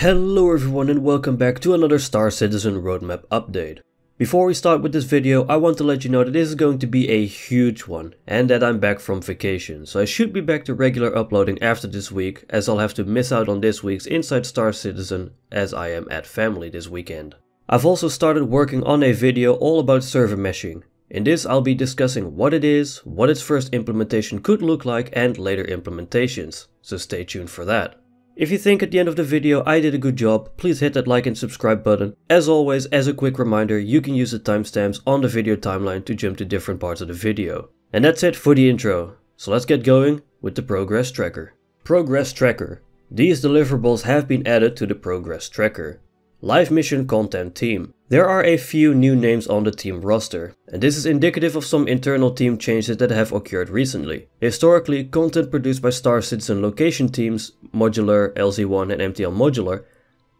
Hello everyone and welcome back to another Star Citizen roadmap update. Before we start with this video, I want to let you know that this is going to be a huge one and that I'm back from vacation, so I should be back to regular uploading after this week, as I'll have to miss out on this week's Inside Star Citizen as I am at family this weekend. I've also started working on a video all about server meshing. In this I'll be discussing what it is, what its first implementation could look like and later implementations, so stay tuned for that. If you think at the end of the video I did a good job, please hit that like and subscribe button. As always, as a quick reminder, you can use the timestamps on the video timeline to jump to different parts of the video. And that's it for the intro, so let's get going with the Progress Tracker. Progress Tracker. These deliverables have been added to the Progress Tracker. Live Mission Content Team. There are a few new names on the team roster, and this is indicative of some internal team changes that have occurred recently. Historically, content produced by Star Citizen location teams, Modular, LZ1 and MTL Modular,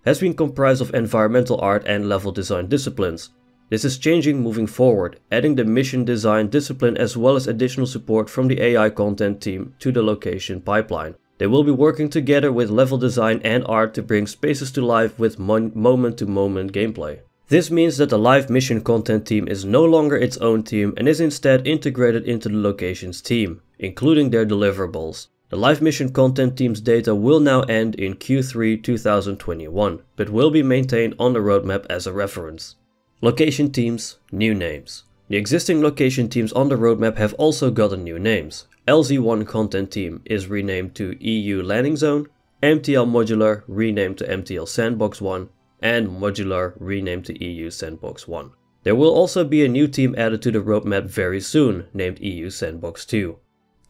has been comprised of environmental art and level design disciplines. This is changing moving forward, adding the mission design discipline as well as additional support from the AI content team to the location pipeline. They will be working together with level design and art to bring spaces to life with moment-to-moment gameplay. This means that the live mission content team is no longer its own team and is instead integrated into the locations team, including their deliverables. The live mission content team's data will now end in Q3 2021, but will be maintained on the roadmap as a reference. Location teams, new names. The existing location teams on the roadmap have also gotten new names. LZ1 content team is renamed to EU Landing Zone, MTL Modular renamed to MTL Sandbox 1, and Modular renamed to EU Sandbox 1. There will also be a new team added to the roadmap very soon, named EU Sandbox 2.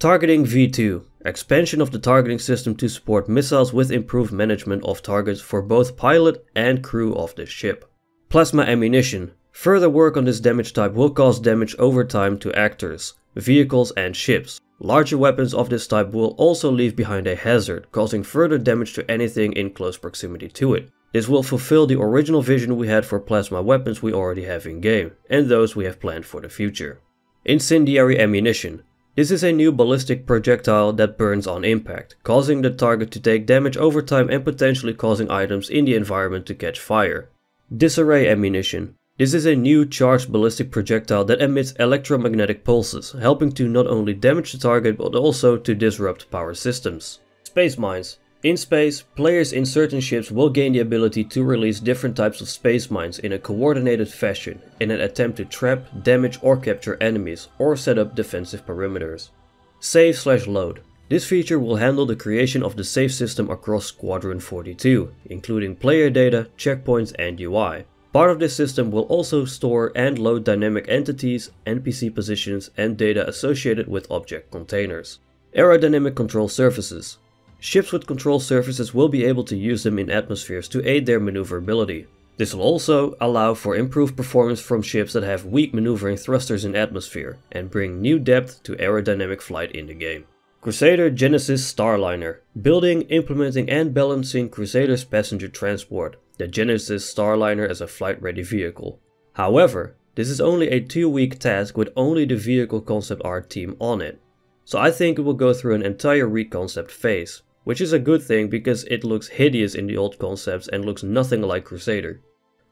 Targeting V2, expansion of the targeting system to support missiles with improved management of targets for both pilot and crew of the ship. Plasma ammunition. Further work on this damage type will cause damage over time to actors, vehicles and ships. Larger weapons of this type will also leave behind a hazard, causing further damage to anything in close proximity to it. This will fulfill the original vision we had for plasma weapons we already have in game, and those we have planned for the future. Incendiary ammunition. This is a new ballistic projectile that burns on impact, causing the target to take damage over time and potentially causing items in the environment to catch fire. Disarray ammunition. This is a new charged ballistic projectile that emits electromagnetic pulses, helping to not only damage the target but also to disrupt power systems. Space mines. In space, players in certain ships will gain the ability to release different types of space mines in a coordinated fashion in an attempt to trap, damage or capture enemies or set up defensive perimeters. Save/load. This feature will handle the creation of the save system across Squadron 42, including player data, checkpoints and UI. Part of this system will also store and load dynamic entities, NPC positions and data associated with object containers. Aerodynamic control surfaces. Ships with control surfaces will be able to use them in atmospheres to aid their maneuverability. This will also allow for improved performance from ships that have weak maneuvering thrusters in atmosphere and bring new depth to aerodynamic flight in the game. Crusader Genesis Starliner. Building, implementing and balancing Crusader's passenger transport, the Genesis Starliner as a flight-ready vehicle. However, this is only a 2-week task with only the vehicle concept art team on it. So I think it will go through an entire reconcept phase, which is a good thing because it looks hideous in the old concepts and looks nothing like Crusader.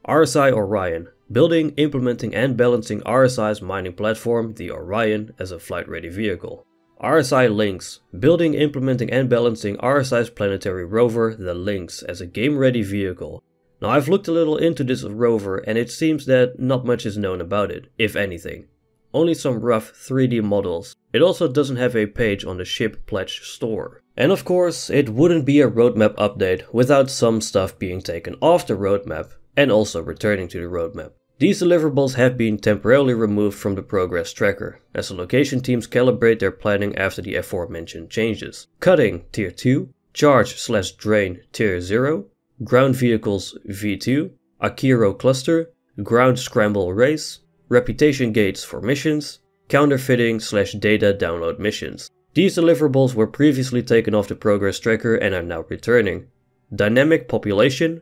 RSI Orion. Building, implementing and balancing RSI's mining platform, the Orion, as a flight-ready vehicle. RSI Lynx. Building, implementing and balancing RSI's planetary rover, the Lynx, as a game-ready vehicle. Now I've looked a little into this rover and it seems that not much is known about it, if anything. Only some rough 3D models. It also doesn't have a page on the ship pledge store. And of course, it wouldn't be a roadmap update without some stuff being taken off the roadmap and also returning to the roadmap. These deliverables have been temporarily removed from the progress tracker, as the location teams calibrate their planning after the aforementioned changes. Cutting Tier 2, Charge/Drain Tier 0, Ground Vehicles V2, Akiro Cluster, Ground Scramble Race, Reputation Gates for missions, Counterfeiting/Data Download missions. These deliverables were previously taken off the progress tracker and are now returning. Dynamic Population,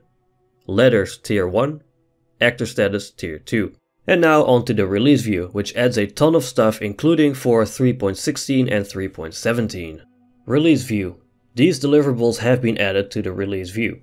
Letters Tier 1, Actor Status Tier 2. And now onto the release view, which adds a ton of stuff including for 3.16 and 3.17. Release view. These deliverables have been added to the release view.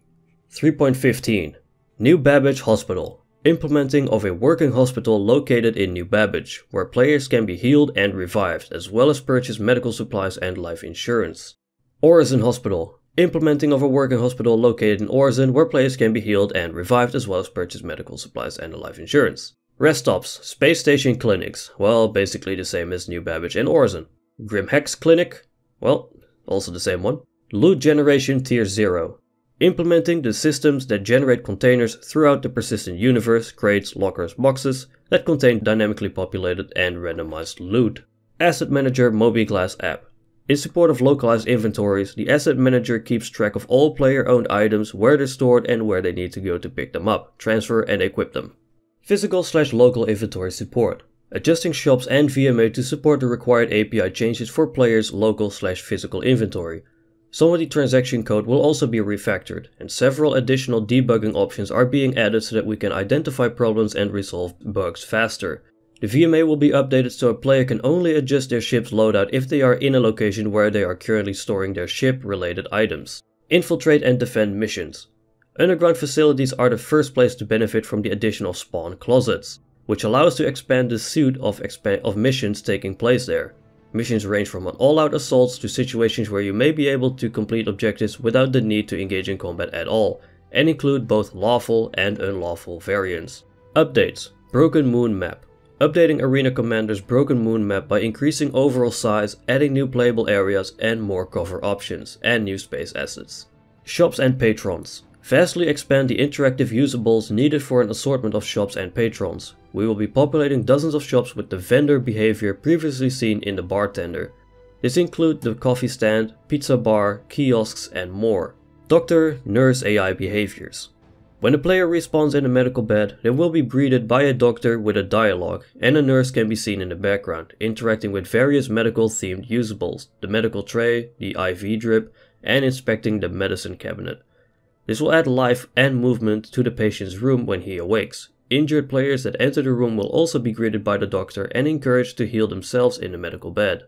3.15 New Babbage Hospital. Implementing of a working hospital located in New Babbage, where players can be healed and revived, as well as purchase medical supplies and life insurance. Orison Hospital. Implementing of a working hospital located in Orison, where players can be healed and revived, as well as purchase medical supplies and life insurance. Rest stops, space station clinics, well, basically the same as New Babbage and Orison. Grim Hex Clinic, well, also the same one. Loot Generation Tier 0. Implementing the systems that generate containers throughout the persistent universe, crates, lockers, boxes that contain dynamically populated and randomized loot. Asset Manager Mobi-Glass app. In support of localized inventories, the Asset Manager keeps track of all player-owned items, where they're stored and where they need to go to pick them up, transfer and equip them. Physical/local inventory support. Adjusting shops and VMA to support the required API changes for players' local/physical inventory. Some of the transaction code will also be refactored, and several additional debugging options are being added so that we can identify problems and resolve bugs faster. The VMA will be updated so a player can only adjust their ship's loadout if they are in a location where they are currently storing their ship-related items. Infiltrate and defend missions. Underground facilities are the first place to benefit from the addition of spawn closets, which allow us to expand the suite of missions taking place there. Missions range from all-out assaults to situations where you may be able to complete objectives without the need to engage in combat at all, and include both lawful and unlawful variants. Updates. Broken Moon Map. Updating Arena Commander's Broken Moon Map by increasing overall size, adding new playable areas and more cover options, and new space assets. Shops and Patrons. Vastly expand the interactive usables needed for an assortment of shops and patrons. We will be populating dozens of shops with the vendor behavior previously seen in the bartender. This includes the coffee stand, pizza bar, kiosks and more. Doctor, nurse AI behaviors. When a player respawns in a medical bed, they will be greeted by a doctor with a dialogue, and a nurse can be seen in the background, interacting with various medical themed usables, the medical tray, the IV drip, and inspecting the medicine cabinet. This will add life and movement to the patient's room when he awakes. Injured players that enter the room will also be greeted by the doctor and encouraged to heal themselves in the medical bed.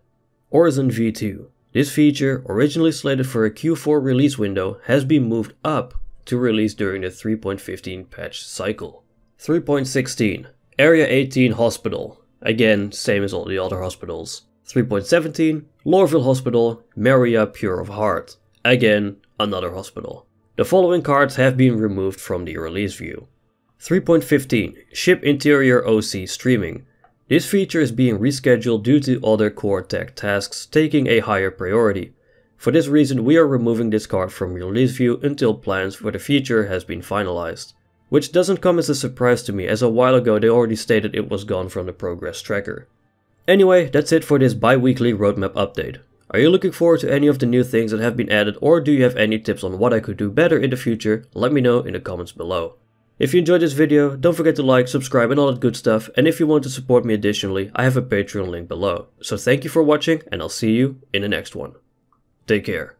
Orison V2. This feature, originally slated for a Q4 release window, has been moved up to release during the 3.15 patch cycle. 3.16 Area 18 Hospital. Again, same as all the other hospitals. 3.17 Lorville Hospital, Maria Pure of Heart. Again, another hospital. The following cards have been removed from the release view. 3.15 Ship Interior OC Streaming. This feature is being rescheduled due to other core tech tasks taking a higher priority. For this reason, we are removing this card from release view until plans for the feature has been finalized. Which doesn't come as a surprise to me, as a while ago they already stated it was gone from the progress tracker. Anyway, that's it for this bi-weekly roadmap update. Are you looking forward to any of the new things that have been added, or do you have any tips on what I could do better in the future? Let me know in the comments below. If you enjoyed this video, don't forget to like, subscribe and all that good stuff, and if you want to support me additionally, I have a Patreon link below. So thank you for watching, and I'll see you in the next one. Take care.